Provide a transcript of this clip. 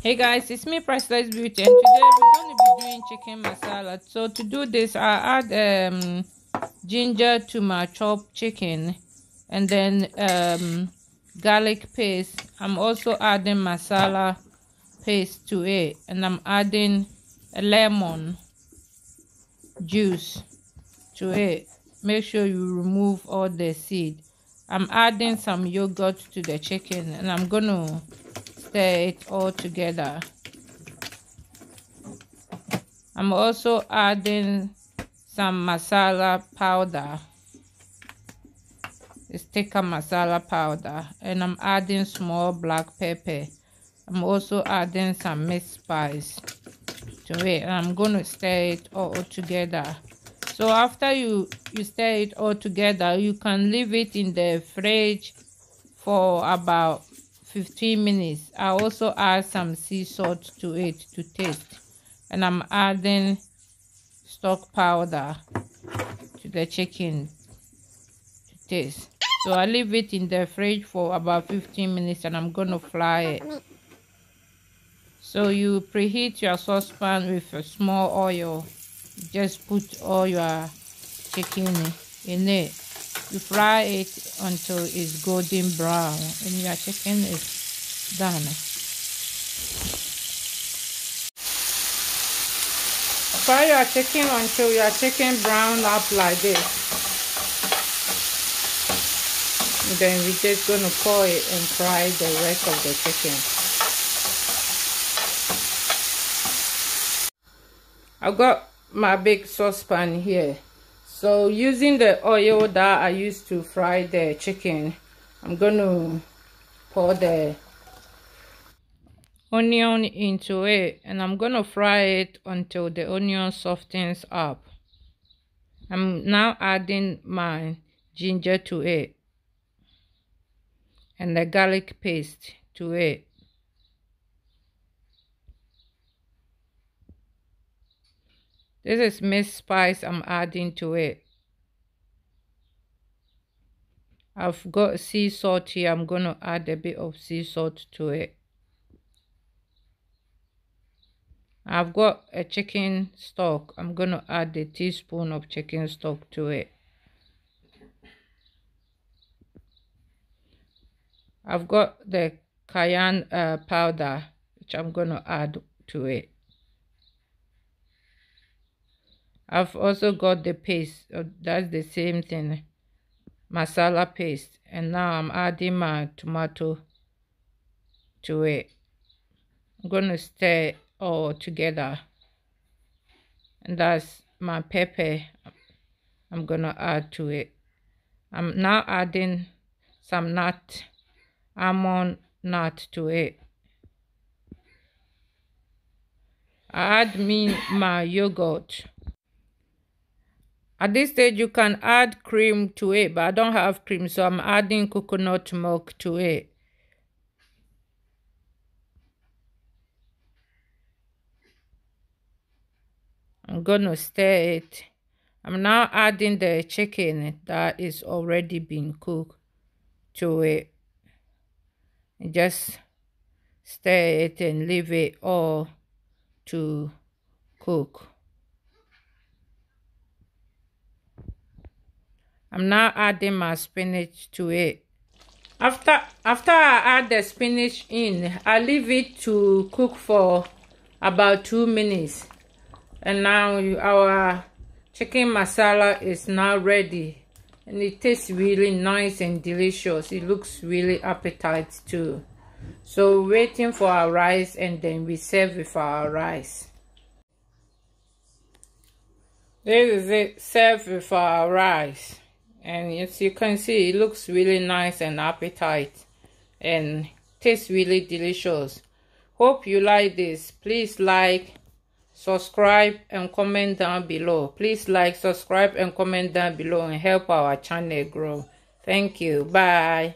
Hey guys, it's me, Priceless Beauty, and today we're going to be doing chicken masala. So to do this, I add ginger to my chopped chicken, and then garlic paste. I'm also adding masala paste to it, and I'm adding a lemon juice to it. Make sure you remove all the seed. I'm adding some yogurt to the chicken, and I'm gonna stir it all together. I'm also adding some masala powder. It's Tikka Masala powder, and I'm adding small black pepper. I'm also adding some mixed spice to it, and I'm going to stir it all together. So after you stir it all together, you can leave it in the fridge for about 15 minutes. I also add some sea salt to it to taste, and I'm adding stock powder to the chicken to taste. So I leave it in the fridge for about 15 minutes, and I'm gonna fry it. So you preheat your saucepan with a small oil. Just put all your chicken in it. You fry it until it's golden brown, and your chicken is done. Fry your chicken until your chicken brown up like this. And then we're just gonna pour it and fry the rest of the chicken. I've got my big saucepan here. So using the oil that I used to fry the chicken, I'm gonna pour the onion into it, and I'm gonna fry it until the onion softens up. I'm now adding my ginger to it and the garlic paste to it. This is mixed spice I'm adding to it. I've got sea salt here. I'm gonna add a bit of sea salt to it. I've got a chicken stock. I'm gonna add a teaspoon of chicken stock to it. I've got the cayenne powder, which I'm gonna add to it. I've also got the paste. That's the same thing, masala paste. And now I'm adding my tomato to it. I'm gonna stir it all together, and that's my pepper I'm gonna add to it. I'm now adding some almond nut to it. I add my yogurt. At this stage you can add cream to it, but I don't have cream, so I'm adding coconut milk to it. I'm gonna stir it. I'm now adding the chicken that is already been cooked to it. And just stir it and leave it all to cook. I'm now adding my spinach to it. After I add the spinach in, I leave it to cook for about 2 minutes. And now our chicken masala is now ready, and it tastes really nice and delicious. It looks really appetite too. So waiting for our rice, and then we serve with our rice. This is it, served with our rice. And as you can see, it looks really nice and appetite, and tastes really delicious. Hope you like this. Please like, subscribe, and comment down below. Please like, subscribe, and comment down below, and help our channel grow. Thank you. Bye.